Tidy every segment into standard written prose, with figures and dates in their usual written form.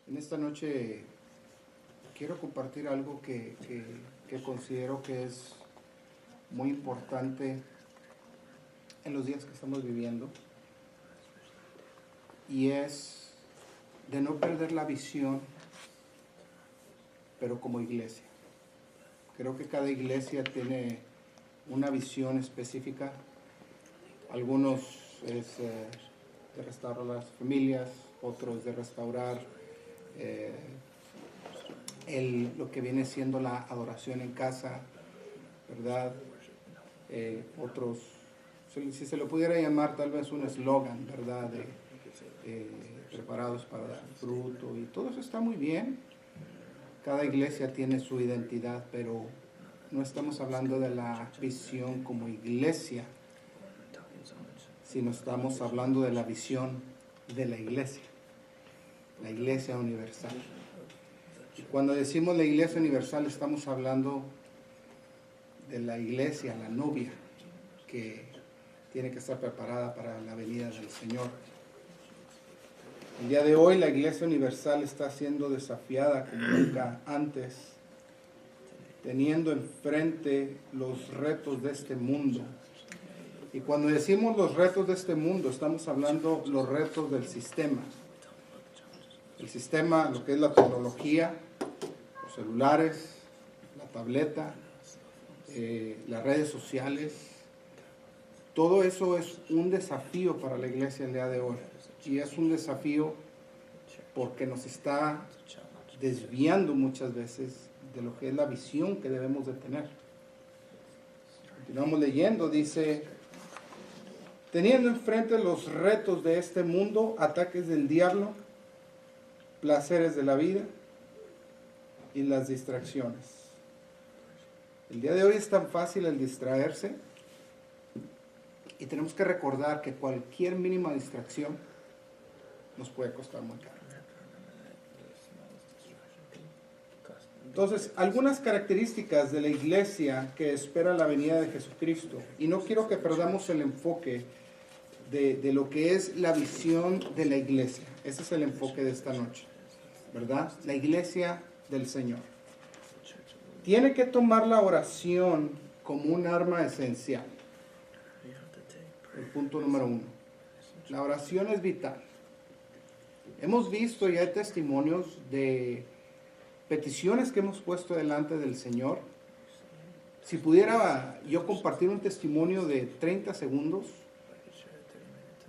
En esta noche quiero compartir algo que considero que es muy importante en los días que estamos viviendo, y es de no perder la visión, pero como iglesia. Creo que cada iglesia tiene una visión específica. Algunos es de restaurar las familias, otros de restaurar lo que viene siendo la adoración en casa, ¿verdad? Otros, si se lo pudiera llamar tal vez un eslogan, ¿verdad? Preparados para dar fruto, y todo eso está muy bien. Cada iglesia tiene su identidad, pero no estamos hablando de la visión como iglesia, sino estamos hablando de la visión de la iglesia universal. Y cuando decimos la iglesia universal, estamos hablando de la iglesia, la novia, que tiene que estar preparada para la venida del Señor. El día de hoy la iglesia universal está siendo desafiada como nunca antes, teniendo enfrente los retos de este mundo. Y cuando decimos los retos de este mundo, estamos hablando los retos del sistema. El sistema, lo que es la tecnología, los celulares, la tableta, las redes sociales. Todo eso es un desafío para la iglesia el día de hoy. Y es un desafío porque nos está desviando muchas veces de lo que es la visión que debemos de tener. Continuamos leyendo, dice: teniendo enfrente los retos de este mundo, ataques del diablo, placeres de la vida y las distracciones. El día de hoy es tan fácil el distraerse, y tenemos que recordar que cualquier mínima distracción nos puede costar muy caro. Entonces, algunas características de la iglesia que espera la venida de Jesucristo, y no quiero que perdamos el enfoque de lo que es la visión de la iglesia. Ese es el enfoque de esta noche, ¿verdad? La iglesia del Señor tiene que tomar la oración como un arma esencial. El punto número 1. La oración es vital. Hemos visto y hay testimonios de peticiones que hemos puesto delante del Señor. Si pudiera yo compartir un testimonio de 30 segundos.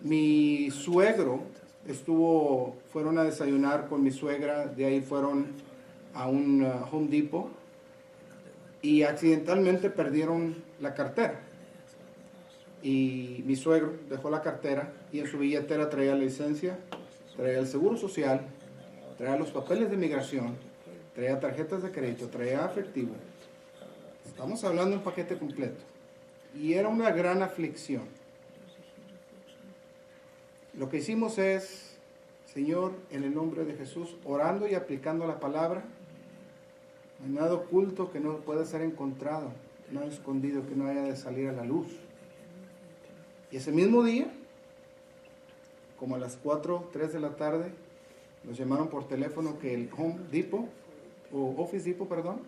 Mi suegro fueron a desayunar con mi suegra, de ahí fueron a un Home Depot y accidentalmente perdieron la cartera. Y mi suegro dejó la cartera y en su billetera traía la licencia, traía el seguro social, traía los papeles de migración, traía tarjetas de crédito, traía efectivo. Estamos hablando de un paquete completo. Y era una gran aflicción. Lo que hicimos es: Señor, en el nombre de Jesús, orando y aplicando la palabra, no hay nada oculto que no pueda ser encontrado, nada escondido que no haya de salir a la luz. Y ese mismo día, como a las 3 de la tarde, nos llamaron por teléfono que el Home Depot, o Office Depot, perdón,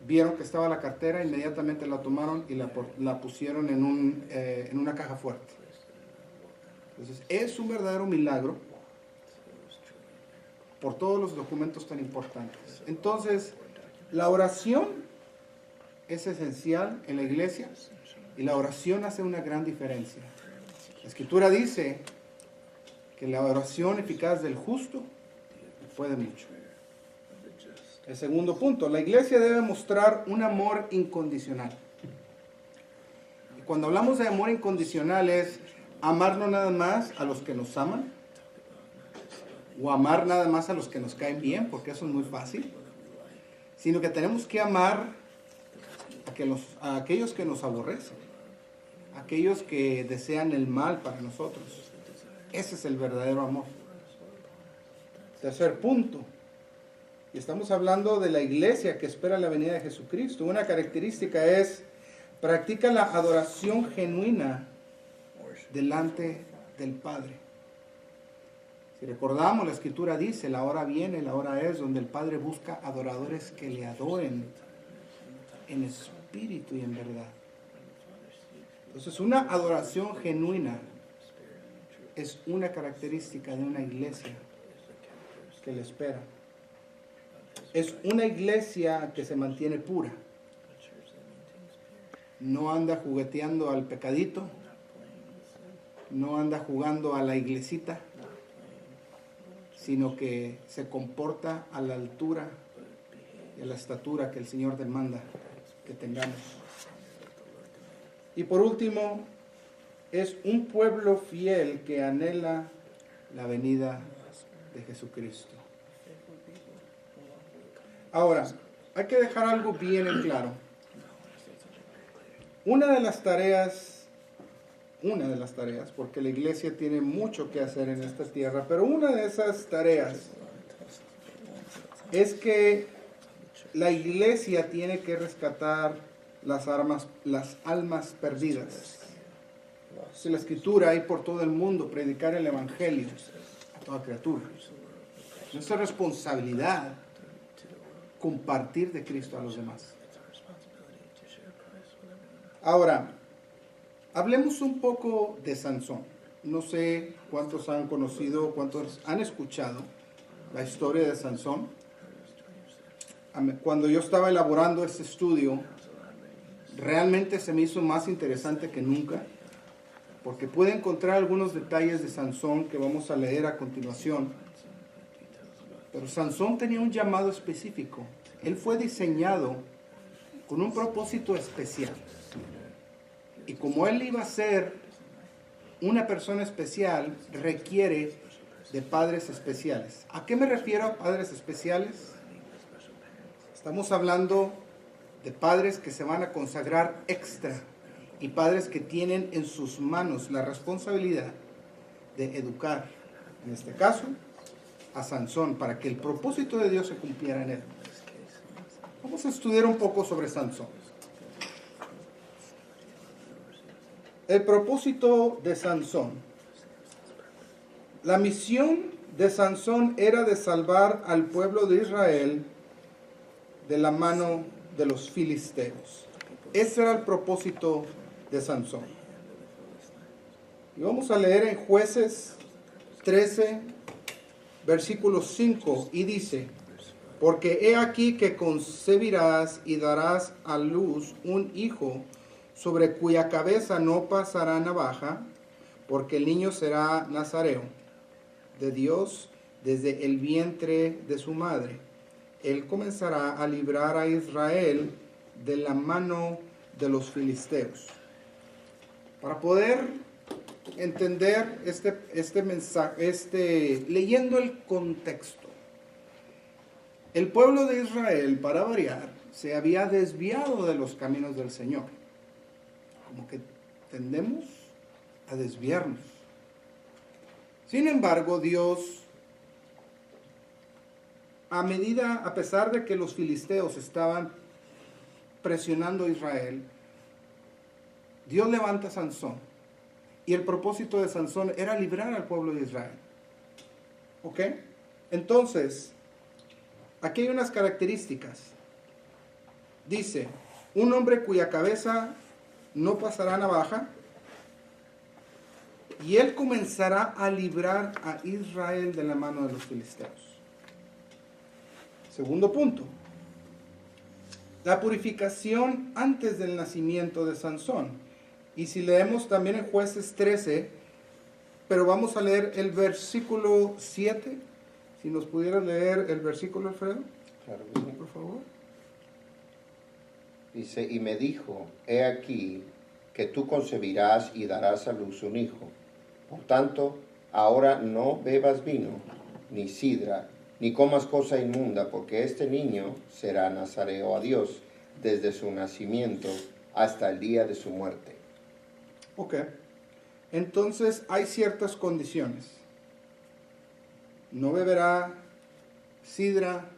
vieron que estaba la cartera, inmediatamente la tomaron y la pusieron en una caja fuerte. Entonces, es un verdadero milagro por todos los documentos tan importantes. Entonces, la oración es esencial en la iglesia y la oración hace una gran diferencia. La Escritura dice que la oración eficaz del justo puede mucho. El segundo punto: la iglesia debe mostrar un amor incondicional. Y cuando hablamos de amor incondicional es amar no nada más a los que nos aman, o amar nada más a los que nos caen bien, porque eso es muy fácil, sino que tenemos que amar a aquellos que nos aborrecen, a aquellos que desean el mal para nosotros. Ese es el verdadero amor. Tercer punto, y estamos hablando de la iglesia que espera la venida de Jesucristo. Una característica es: practica la adoración genuina delante del Padre. Si recordamos, la Escritura dice, la hora viene, la hora es, donde el Padre busca adoradores que le adoren en espíritu y en verdad. Entonces, una adoración genuina es una característica de una iglesia que le espera. Es una iglesia que se mantiene pura. No anda jugueteando al pecadito. No anda jugando a la iglesita, sino que se comporta a la altura y a la estatura que el Señor demanda que tengamos. Y por último, es un pueblo fiel que anhela la venida de Jesucristo. Ahora, hay que dejar algo bien en claro. Una de las tareas, porque la iglesia tiene mucho que hacer en esta tierra, pero una de esas tareas es que la iglesia tiene que rescatar las almas perdidas. Si la Escritura hay por todo el mundo, predicar el Evangelio a toda criatura. Es nuestra responsabilidad compartir de Cristo a los demás. Ahora, hablemos un poco de Sansón. No sé cuántos han conocido, cuántos han escuchado la historia de Sansón. Cuando yo estaba elaborando este estudio, realmente se me hizo más interesante que nunca, porque pude encontrar algunos detalles de Sansón que vamos a leer a continuación. Pero Sansón tenía un llamado específico. Él fue diseñado con un propósito especial. Y como él iba a ser una persona especial, requiere de padres especiales. ¿A qué me refiero a padres especiales? Estamos hablando de padres que se van a consagrar extra y padres que tienen en sus manos la responsabilidad de educar, en este caso, a Sansón, para que el propósito de Dios se cumpliera en él. Vamos a estudiar un poco sobre Sansón. El propósito de Sansón. La misión de Sansón era de salvar al pueblo de Israel de la mano de los filisteos. Ese era el propósito de Sansón. Y vamos a leer en Jueces 13, versículo 5, y dice: porque he aquí que concebirás y darás a luz un hijo, sobre cuya cabeza no pasará navaja, porque el niño será nazareo de Dios desde el vientre de su madre. Él comenzará a librar a Israel de la mano de los filisteos. Para poder entender este mensaje, leyendo el contexto, el pueblo de Israel, para variar, se había desviado de los caminos del Señor. Como que tendemos a desviarnos. Sin embargo, Dios, a pesar de que los filisteos estaban presionando a Israel, Dios levanta a Sansón. Y el propósito de Sansón era librar al pueblo de Israel. ¿Ok? Entonces, aquí hay unas características. Dice, un hombre cuya cabeza no pasará navaja, y él comenzará a librar a Israel de la mano de los filisteos. Segundo punto, la purificación antes del nacimiento de Sansón. Y si leemos también en Jueces 13, pero vamos a leer el versículo 7, si nos pudieras leer el versículo, Alfredo. Claro que sí. Por favor. Dice, y me dijo, he aquí que tú concebirás y darás a luz un hijo. Por tanto, ahora no bebas vino, ni sidra, ni comas cosa inmunda, porque este niño será nazareo a Dios desde su nacimiento hasta el día de su muerte. Ok. Entonces hay ciertas condiciones. No beberá sidra,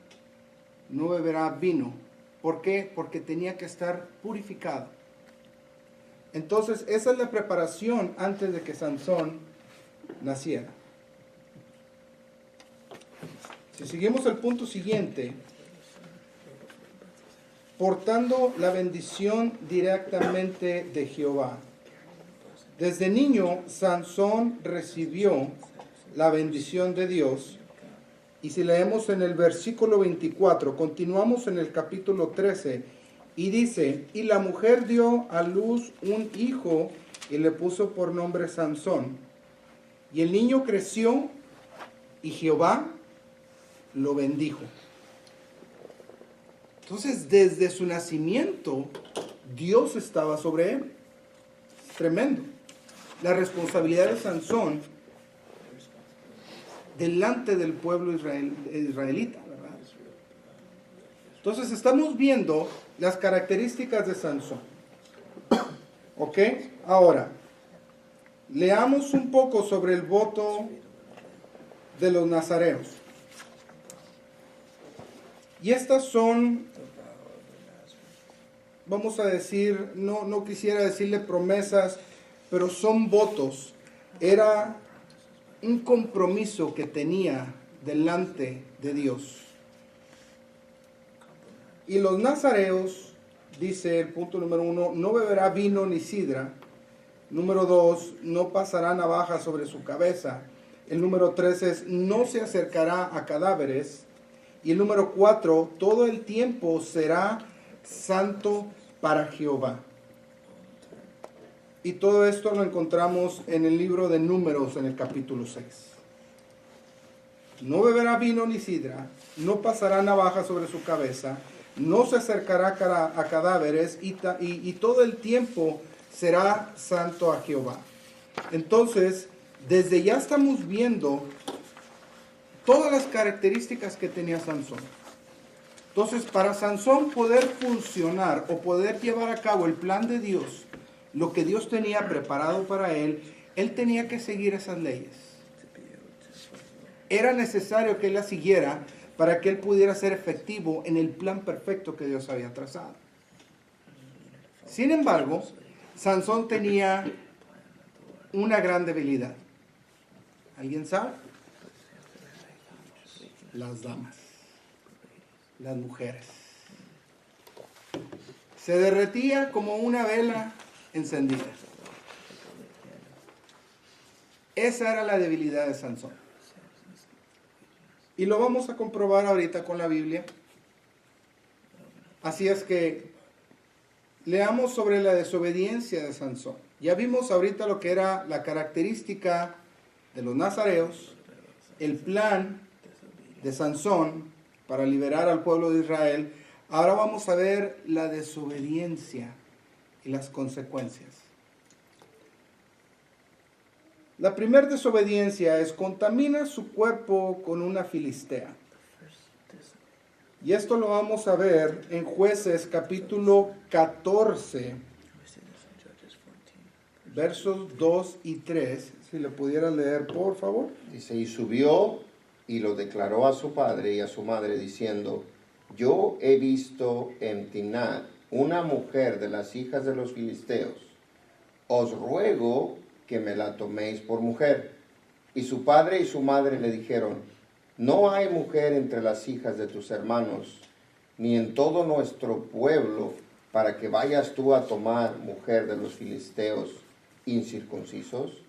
no beberá vino. ¿Por qué? Porque tenía que estar purificado. Entonces, esa es la preparación antes de que Sansón naciera. Si seguimos el punto siguiente, portando la bendición directamente de Jehová. Desde niño, Sansón recibió la bendición de Dios. Y si leemos en el versículo 24, continuamos en el capítulo 13, y dice, y la mujer dio a luz un hijo y le puso por nombre Sansón. Y el niño creció y Jehová lo bendijo. Entonces, desde su nacimiento, Dios estaba sobre él. Tremendo. La responsabilidad de Sansón delante del pueblo israelita, ¿verdad? Entonces, estamos viendo las características de Sansón. ¿Ok? Ahora, leamos un poco sobre el voto de los nazareos. Y estas son, vamos a decir, no quisiera decirle promesas, pero son votos. Era un compromiso que tenía delante de Dios. Y los nazareos, dice el punto número 1, no beberá vino ni sidra. Número 2, no pasará navaja sobre su cabeza. El número 3 es, no se acercará a cadáveres. Y el número 4, todo el tiempo será santo para Jehová. Y todo esto lo encontramos en el libro de Números, en el capítulo 6. No beberá vino ni sidra, no pasará navaja sobre su cabeza, no se acercará a cadáveres y todo el tiempo será santo a Jehová. Entonces, desde ya estamos viendo todas las características que tenía Sansón. Entonces, para Sansón poder funcionar o poder llevar a cabo el plan de Dios, lo que Dios tenía preparado para él tenía que seguir esas leyes. Era necesario que él las siguiera para que él pudiera ser efectivo en el plan perfecto que Dios había trazado. Sin embargo, Sansón tenía una gran debilidad. ¿Alguien sabe? Las damas, las mujeres. Se derretía como una vela encendida. Esa era la debilidad de Sansón. Y lo vamos a comprobar ahorita con la Biblia. Así es que leamos sobre la desobediencia de Sansón. Ya vimos ahorita lo que era la característica de los nazareos, el plan de Sansón para liberar al pueblo de Israel. Ahora vamos a ver la desobediencia y las consecuencias. La primera desobediencia es contamina su cuerpo con una filistea. Y esto lo vamos a ver en Jueces capítulo 14, versos 2 y 3. Si le pudiera leer, por favor. Dice, y subió y lo declaró a su padre y a su madre, diciendo, yo he visto en Timnat una mujer de las hijas de los filisteos. Os ruego que me la toméis por mujer. Y su padre y su madre le dijeron, no hay mujer entre las hijas de tus hermanos, ni en todo nuestro pueblo, para que vayas tú a tomar mujer de los filisteos incircuncisos.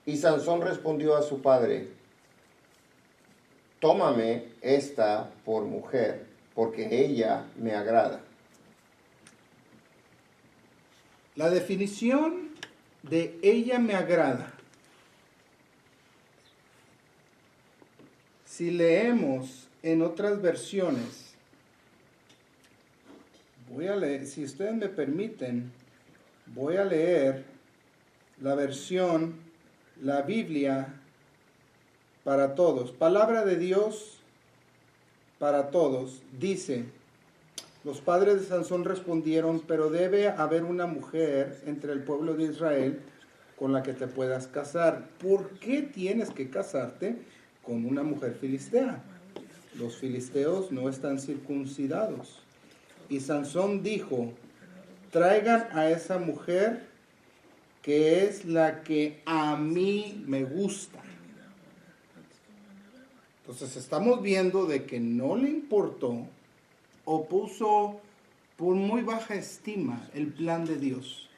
Y Sansón respondió a su padre, tómame esta por mujer, porque ella me agrada. La definición de ella me agrada. Si leemos en otras versiones, voy a leer, si ustedes me permiten, voy a leer la versión, la Biblia para todos. Palabra de Dios para todos. Dice, los padres de Sansón respondieron, pero debe haber una mujer entre el pueblo de Israel con la que te puedas casar. ¿Por qué tienes que casarte con una mujer filistea? Los filisteos no están circuncidados. Y Sansón dijo, traigan a esa mujer que es la que a mí me gusta. Entonces estamos viendo de que no le importó o puso por muy baja estima el plan de Dios.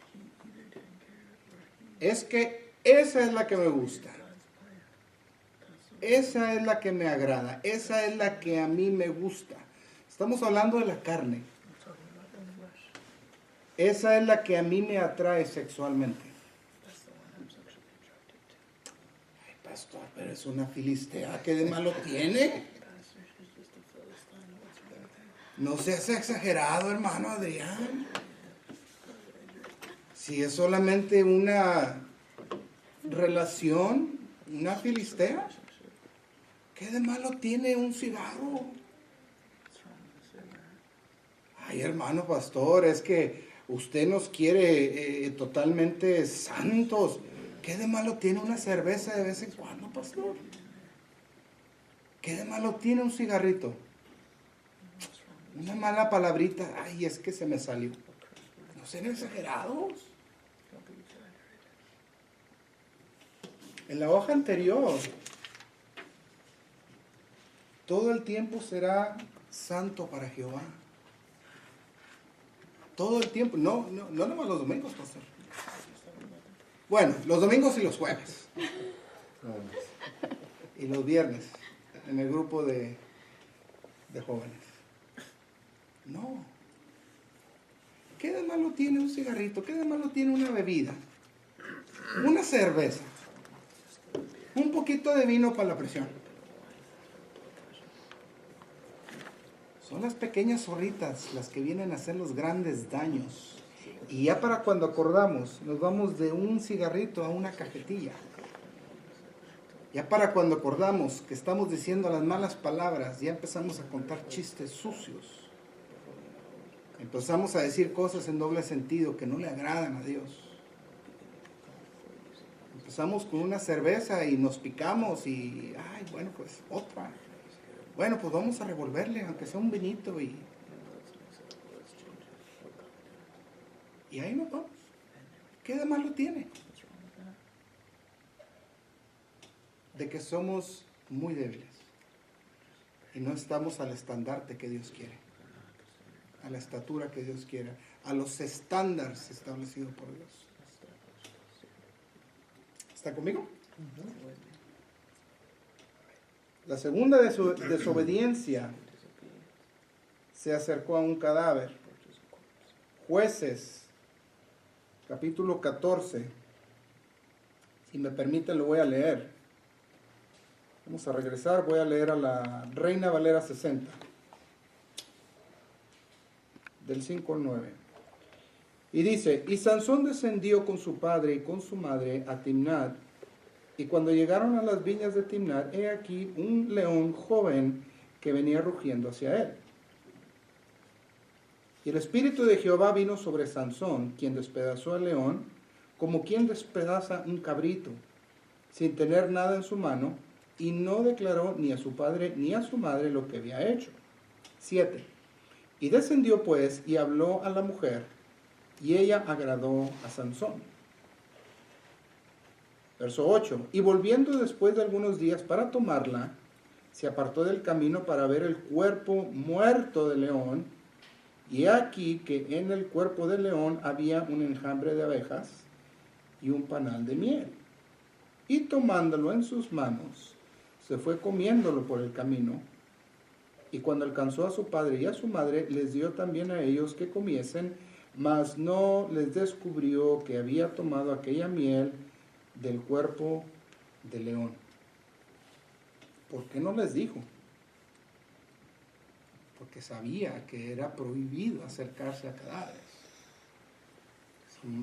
Es que esa es la que me gusta. Esa es la que me agrada. Esa es la que a mí me gusta. Estamos hablando de la carne. Esa es la que a mí me atrae sexualmente. Ay, pastor, pero es una filistea. ¿Qué de malo tiene? No seas exagerado, hermano Adrián. Si es solamente una relación, una filistea, ¿qué de malo tiene un cigarro? Ay, hermano pastor, es que usted nos quiere totalmente santos. ¿Qué de malo tiene una cerveza de vez en cuando, pastor? ¿Qué de malo tiene un cigarrito? Una mala palabrita. Ay, es que se me salió. No sean exagerados. En la hoja anterior, todo el tiempo será santo para Jehová. Todo el tiempo, no nomás los domingos, pastor. Bueno, los domingos y los jueves. Y los viernes, en el grupo de jóvenes. No. ¿Qué de malo tiene un cigarrito? ¿Qué de malo tiene una bebida? Una cerveza. Un poquito de vino para la presión. Son las pequeñas zorritas las que vienen a hacer los grandes daños. Y ya para cuando acordamos, nos vamos de un cigarrito a una cajetilla. Ya para cuando acordamos que estamos diciendo las malas palabras, ya empezamos a contar chistes sucios. Empezamos a decir cosas en doble sentido que no le agradan a Dios. Empezamos con una cerveza y nos picamos y, ay, bueno, pues otra. Bueno, pues vamos a revolverle, aunque sea un vinito y ahí nos vamos. ¿Qué de malo tiene? De que somos muy débiles y no estamos al estandarte que Dios quiere, a la estatura que Dios quiere, a los estándares establecidos por Dios. ¿Está conmigo? La segunda desobediencia se acercó a un cadáver. Jueces, capítulo 14. Si me permiten, lo voy a leer. Vamos a regresar, voy a leer a la Reina Valera 60, del 5 al 9. Y dice, y Sansón descendió con su padre y con su madre a Timnat, y cuando llegaron a las viñas de Timnat, he aquí un león joven que venía rugiendo hacia él. Y el Espíritu de Jehová vino sobre Sansón, quien despedazó al león, como quien despedaza un cabrito, sin tener nada en su mano, y no declaró ni a su padre ni a su madre lo que había hecho. 7. Y descendió pues y habló a la mujer, y ella agradó a Sansón. Verso 8. Y volviendo después de algunos días para tomarla, se apartó del camino para ver el cuerpo muerto del león, y aquí que en el cuerpo del león había un enjambre de abejas y un panal de miel. Y tomándolo en sus manos, se fue comiéndolo por el camino, y cuando alcanzó a su padre y a su madre, les dio también a ellos que comiesen, mas no les descubrió que había tomado aquella miel del cuerpo del león. ¿Por qué no les dijo? Porque sabía que era prohibido acercarse a cadáveres,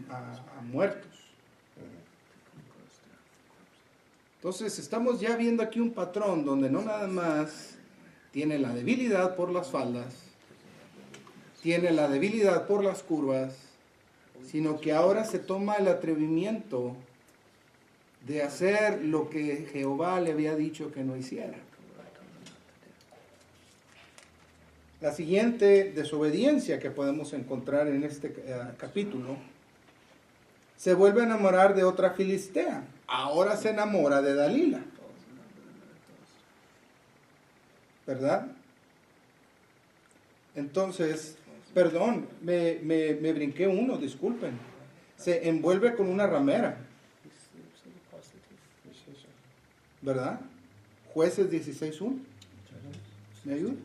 a muertos. Entonces estamos ya viendo aquí un patrón donde no nada más tiene la debilidad por las faldas, tiene la debilidad por las curvas, sino que ahora se toma el atrevimiento de hacer lo que Jehová le había dicho que no hiciera. La siguiente desobediencia que podemos encontrar en este capítulo, se vuelve a enamorar de otra filistea. Ahora se enamora de Dalila. ¿verdad? Entonces, perdón, me brinqué uno, disculpen. Se envuelve con una ramera, ¿verdad? Jueces 16:1. ¿Me ayudas?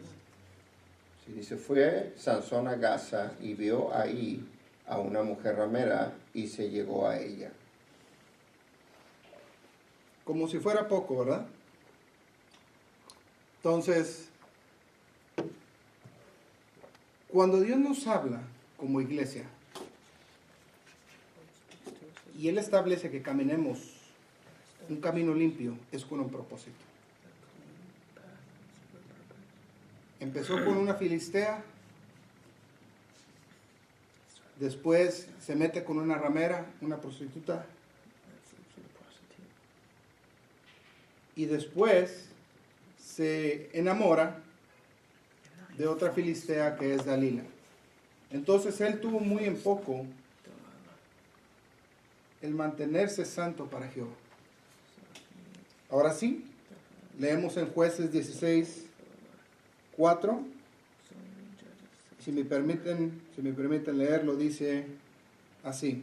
Sí, dice, fue Sansón a Gaza y vio ahí a una mujer ramera y se llegó a ella. Como si fuera poco, ¿verdad? Entonces, cuando Dios nos habla como iglesia y Él establece que caminemos un camino limpio, es con un propósito. Empezó con una filistea, después se mete con una ramera, una prostituta, y después se enamora de otra filistea que es Dalila. Entonces él tuvo muy en poco el mantenerse santo para Jehová. Ahora sí, leemos en Jueces 16:4. Si me permiten leerlo, dice así.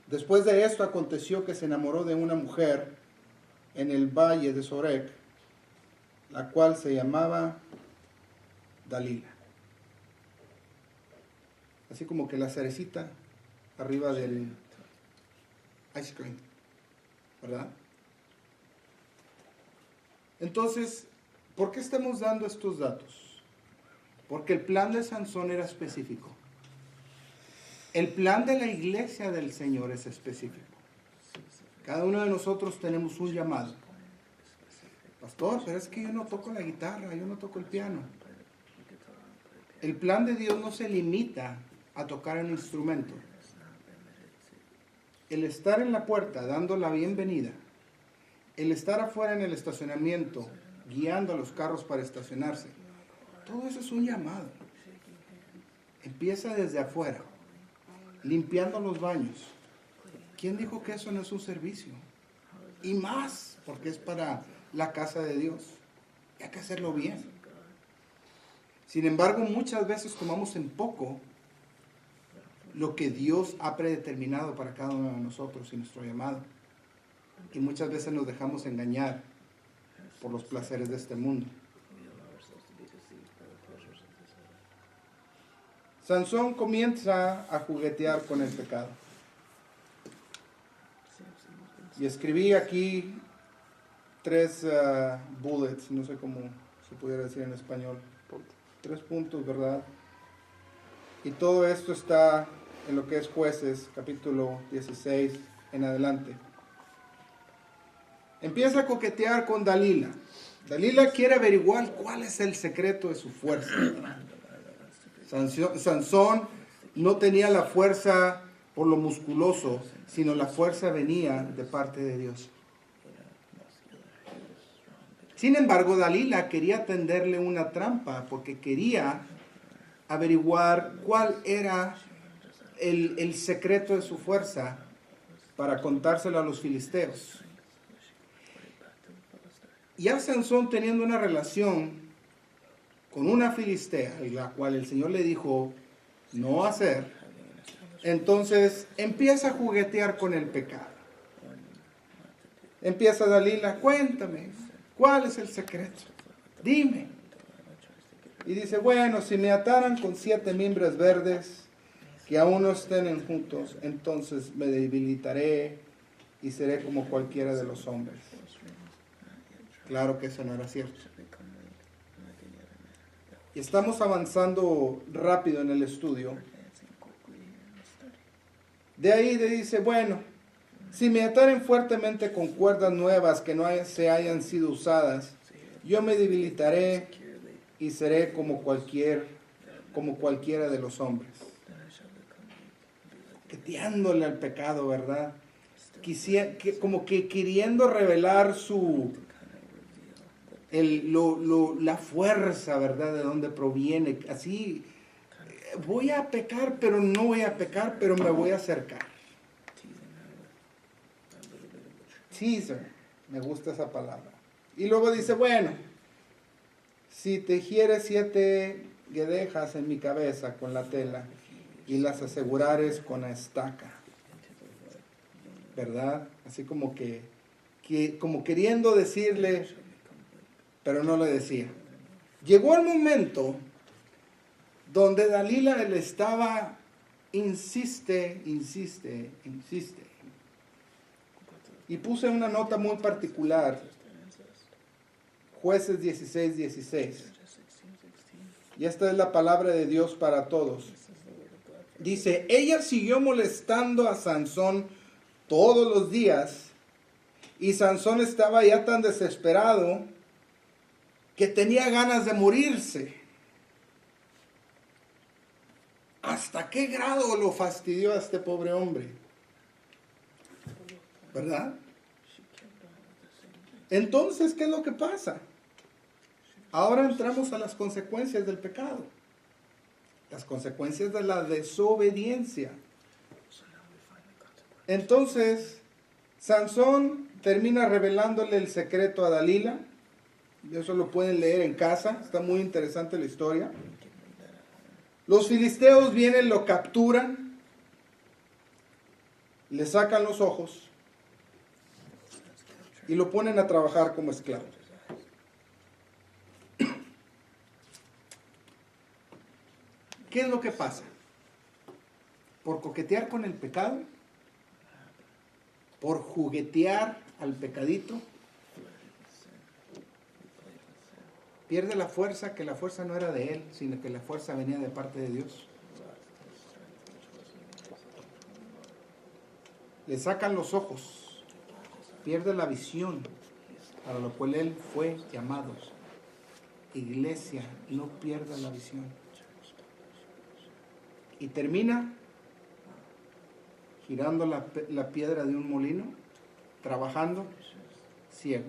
Después de esto aconteció que se enamoró de una mujer en el valle de Sorek, la cual se llamaba Dalila. Así como que la cerecita arriba del ice cream, ¿verdad? Entonces, ¿por qué estamos dando estos datos? Porque el plan de Sansón era específico. El plan de la iglesia del Señor es específico. Cada uno de nosotros tenemos un llamado. Pastor, pero es que yo no toco la guitarra, yo no toco el piano. El plan de Dios no se limita a tocar un instrumento. El estar en la puerta dando la bienvenida, el estar afuera en el estacionamiento guiando a los carros para estacionarse, todo eso es un llamado. Empieza desde afuera, limpiando los baños. ¿Quién dijo que eso no es un servicio? Y más, porque es para la casa de Dios. Y hay que hacerlo bien. Sin embargo, muchas veces tomamos en poco lo que Dios ha predeterminado para cada uno de nosotros y nuestro llamado. Y muchas veces nos dejamos engañar por los placeres de este mundo. Sansón comienza a juguetear con el pecado. Y escribí aquí 3 bullets, no sé cómo se pudiera decir en español. 3 puntos, ¿verdad? Y todo esto está en lo que es Jueces, capítulo 16 en adelante. Empieza a coquetear con Dalila. Dalila quiere averiguar cuál es el secreto de su fuerza. Sansón no tenía la fuerza por lo musculoso, sino la fuerza venía de parte de Dios. Sin embargo, Dalila quería tenderle una trampa porque quería averiguar cuál era el secreto de su fuerza para contárselo a los filisteos. Ya Sansón, teniendo una relación con una filistea, la cual el Señor le dijo no hacer, entonces empieza a juguetear con el pecado. Empieza Dalila, cuéntame, ¿cuál es el secreto? Dime. Y dice, bueno, si me ataran con 7 mimbres verdes que aún no estén juntos, entonces me debilitaré y seré como cualquiera de los hombres. Claro que eso no era cierto. Y estamos avanzando rápido en el estudio. De ahí le dice, bueno, si me ataren fuertemente con cuerdas nuevas que no se hayan sido usadas, yo me debilitaré y seré como cualquiera de los hombres. Coqueteándole al pecado, ¿verdad? Como que queriendo revelar la fuerza, ¿verdad? De dónde proviene. Así, voy a pecar, pero no voy a pecar, pero me voy a acercar. Teaser, me gusta esa palabra. Y luego dice, bueno, si tejieres 7 guedejas en mi cabeza con la tela y las asegurares con la estaca, ¿verdad? Así como como queriendo decirle, pero no le decía. Llegó el momento donde Dalila le estaba, insiste. Y puse una nota muy particular, Jueces 16:16. Y esta es la palabra de Dios para todos. Dice, ella siguió molestando a Sansón todos los días, y Sansón estaba ya tan desesperado que tenía ganas de morirse. ¿Hasta qué grado lo fastidió a este pobre hombre? ¿Verdad? Entonces, ¿qué es lo que pasa? Ahora entramos a las consecuencias del pecado. Las consecuencias de la desobediencia. Entonces, Sansón termina revelándole el secreto a Dalila. Eso lo pueden leer en casa. Está muy interesante la historia. Los filisteos vienen, lo capturan, le sacan los ojos y lo ponen a trabajar como esclavo. ¿Qué es lo que pasa? Por coquetear con el pecado, por juguetear al pecadito, pierde la fuerza, que la fuerza no era de él, sino que la fuerza venía de parte de Dios. Le sacan los ojos, pierde la visión, para lo cual él fue llamado. Iglesia, no pierda la visión. Y termina girando la piedra de un molino, trabajando ciego.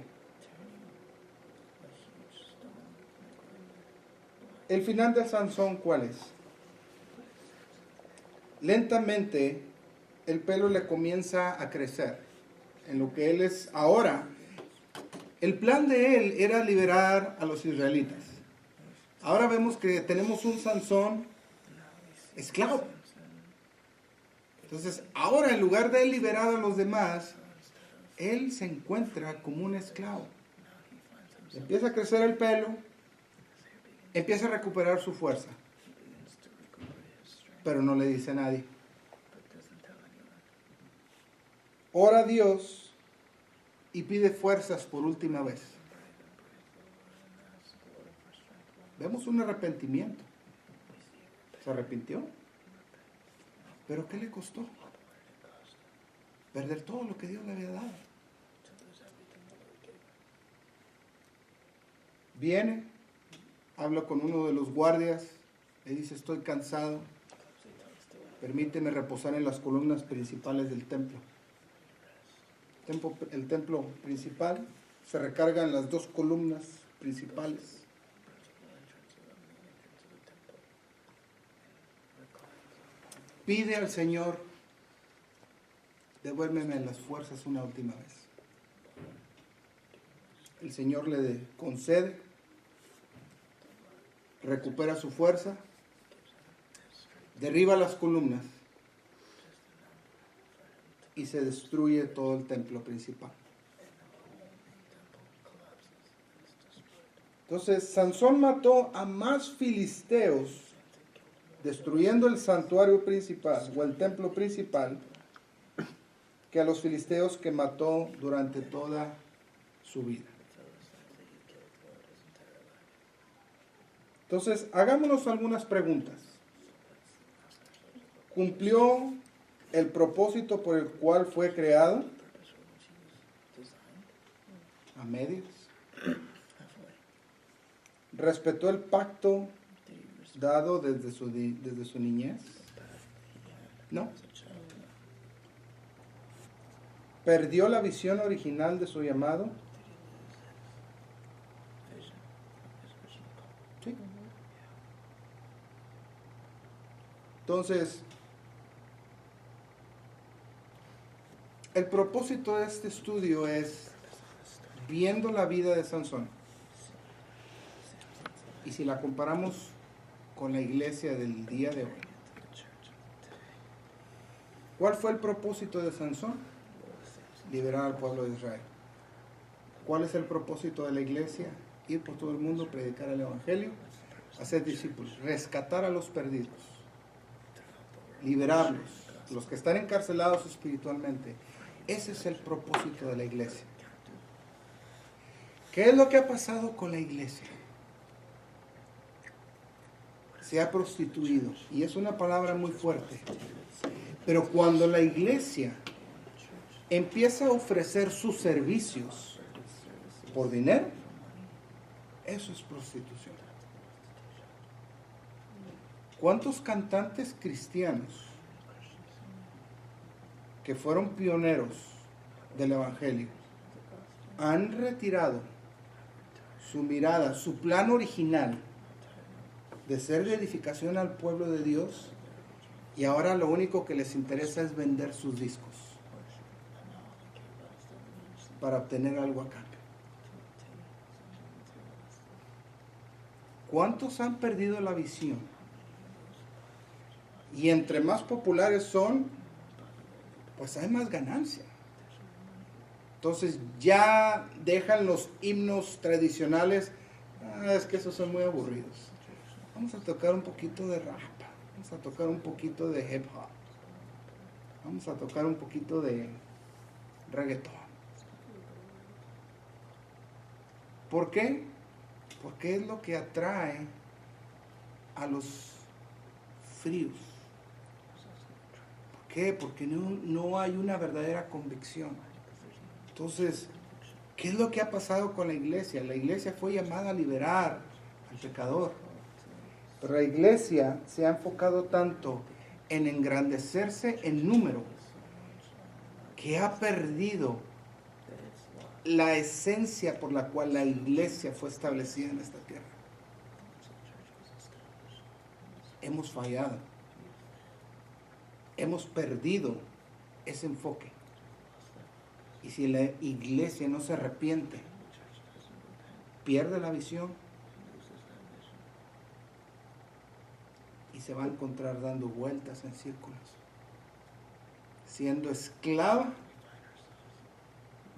El final de Sansón, ¿cuál es? Lentamente el pelo le comienza a crecer en lo que él es ahora. El plan de él era liberar a los israelitas. Ahora vemos que tenemos un Sansón esclavo. Entonces, ahora en lugar de él liberar a los demás, él se encuentra como un esclavo. Empieza a crecer el pelo, empieza a recuperar su fuerza, pero no le dice a nadie. Ora a Dios y pide fuerzas por última vez. Vemos un arrepentimiento. Se arrepintió. ¿Pero qué le costó? Perder todo lo que Dios le había dado. Viene, habla con uno de los guardias, le dice, estoy cansado, permíteme reposar en las columnas principales del templo. El templo principal se recarga en las 2 columnas principales. Pide al Señor, devuélveme las fuerzas una última vez. El Señor le concede, recupera su fuerza, derriba las columnas y se destruye todo el templo principal. Entonces, Sansón mató a más filisteos, destruyendo el santuario principal o el templo principal, que a los filisteos que mató durante toda su vida. Entonces, hagámonos algunas preguntas. ¿Cumplió el propósito por el cual fue creado? A medias. ¿Respetó el pacto dado desde su niñez? No. ¿Perdió la visión original de su llamado? Sí. Entonces, el propósito de este estudio es, viendo la vida de Sansón, Y si la comparamos con la iglesia del día de hoy, ¿cuál fue el propósito de Sansón? Liberar al pueblo de Israel. ¿Cuál es el propósito de la iglesia? Ir por todo el mundo, predicar el evangelio, hacer discípulos, rescatar a los perdidos, liberarlos, los que están encarcelados espiritualmente. Ese es el propósito de la iglesia. ¿Qué es lo que ha pasado con la iglesia? Se ha prostituido, y es una palabra muy fuerte, pero cuando la iglesia empieza a ofrecer sus servicios por dinero, eso es prostitución. ¿Cuántos cantantes cristianos que fueron pioneros del evangelio han retirado su mirada, su plan original de ser de edificación al pueblo de Dios, y ahora lo único que les interesa es vender sus discos para obtener algo a cambio? ¿Cuántos han perdido la visión? Y entre más populares son, pues hay más ganancia. Entonces ya dejan los himnos tradicionales. Es que esos son muy aburridos. Vamos a tocar un poquito de rap, vamos a tocar un poquito de hip hop, vamos a tocar un poquito de reggaetón. ¿Por qué? Porque es lo que atrae a los fríos. ¿Por qué? Porque no hay una verdadera convicción. Entonces, ¿qué es lo que ha pasado con la iglesia? La iglesia fue llamada a liberar al pecador, pero la iglesia se ha enfocado tanto en engrandecerse en número que ha perdido la esencia por la cual la iglesia fue establecida en esta tierra. Hemos fallado. Hemos perdido ese enfoque. Y si la iglesia no se arrepiente, pierde la visión y se va a encontrar dando vueltas en círculos, siendo esclava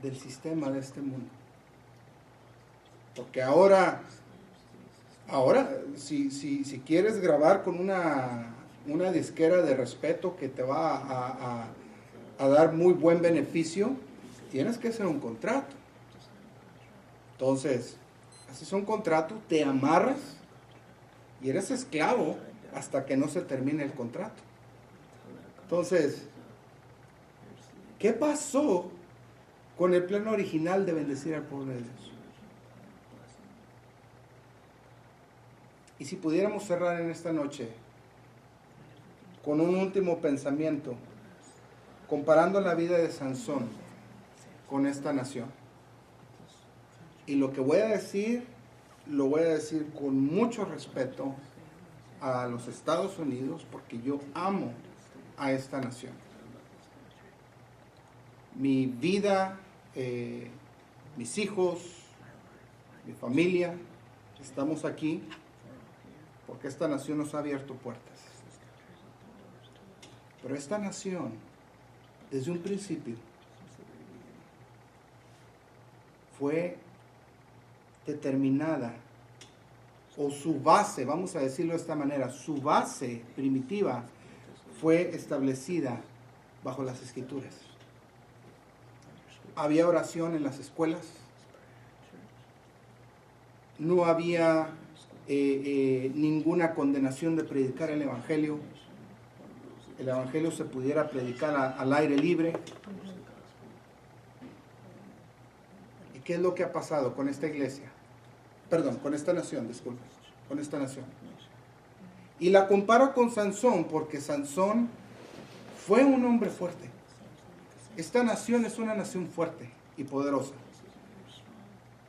del sistema de este mundo. Porque ahora si quieres grabar con una disquera de respeto que te va a dar muy buen beneficio, tienes que hacer un contrato. Entonces, haces un contrato, te amarras y eres esclavo hasta que no se termine el contrato. Entonces, ¿qué pasó con el plan original de bendecir al pueblo de Dios? Y si pudiéramos cerrar en esta noche con un último pensamiento, comparando la vida de Sansón con esta nación. Y lo que voy a decir, lo voy a decir con mucho respeto a los Estados Unidos, porque yo amo a esta nación. Mi vida, mis hijos, mi familia, estamos aquí porque esta nación nos ha abierto puertas. Pero esta nación, desde un principio, fue determinada, o su base, vamos a decirlo de esta manera, su base primitiva fue establecida bajo las Escrituras. Había oración en las escuelas, no había ninguna condenación de predicar el Evangelio se pudiera predicar al aire libre. ¿Y qué es lo que ha pasado con esta iglesia? Perdón, con esta nación, disculpe, con esta nación. Y la comparo con Sansón porque Sansón fue un hombre fuerte. Esta nación es una nación fuerte y poderosa,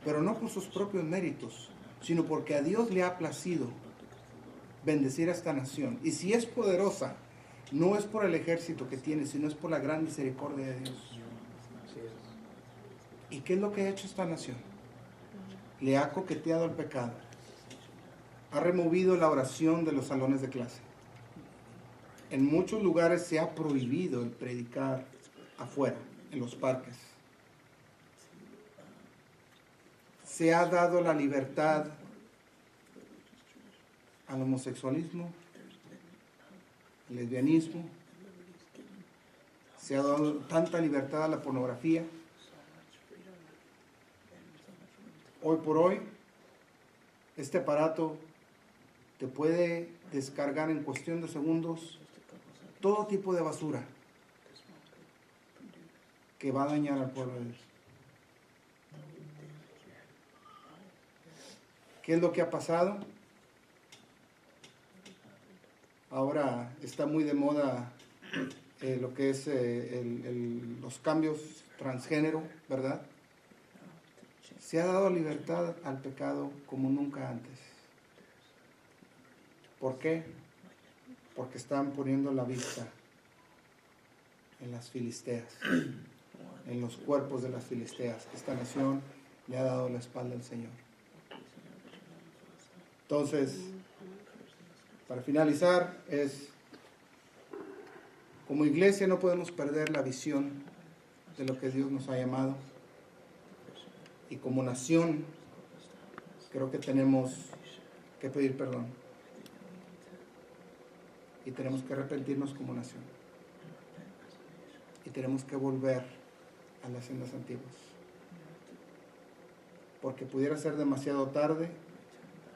pero no por sus propios méritos, sino porque a Dios le ha placido bendecir a esta nación. Y si es poderosa, no es por el ejército que tiene, sino es por la gran misericordia de Dios. ¿Y qué es lo que ha hecho esta nación? Le ha coqueteado al pecado, ha removido la oración de los salones de clase. En muchos lugares se ha prohibido el predicar afuera, en los parques. Se ha dado la libertad al homosexualismo, al lesbianismo. Se ha dado tanta libertad a la pornografía. Hoy por hoy, este aparato te puede descargar en cuestión de segundos todo tipo de basura que va a dañar al pueblo de Dios. ¿Qué es lo que ha pasado? Ahora está muy de moda lo que es los cambios transgénero, ¿verdad? Se ha dado libertad al pecado como nunca antes. ¿Por qué? Porque están poniendo la vista en las filisteas, en los cuerpos de las filisteas. Esta nación le ha dado la espalda al Señor. Entonces, para finalizar, como iglesia no podemos perder la visión de lo que Dios nos ha llamado. Y como nación, creo que tenemos que pedir perdón. Y tenemos que arrepentirnos como nación. Y tenemos que volver a las sendas antiguas. Porque pudiera ser demasiado tarde.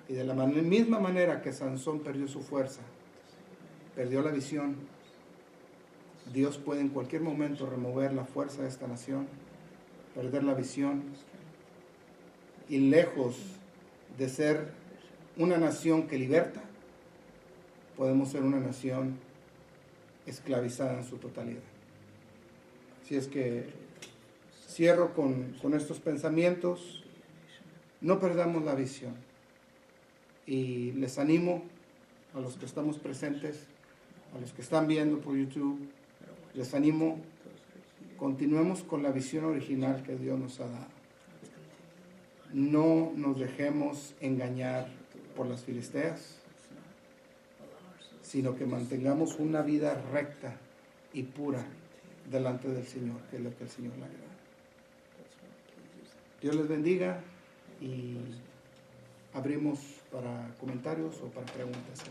Y de la misma manera que Sansón perdió su fuerza, perdió la visión, Dios puede en cualquier momento remover la fuerza de esta nación, perder la visión. Y lejos de ser una nación que liberta, podemos ser una nación esclavizada en su totalidad. Así es que cierro con estos pensamientos. No perdamos la visión. Y les animo a los que estamos presentes, a los que están viendo por YouTube, les animo, continuemos con la visión original que Dios nos ha dado. No nos dejemos engañar por las filisteas, sino que mantengamos una vida recta y pura delante del Señor, que es lo que el Señor le agrada. Dios les bendiga y abrimos para comentarios o para preguntas.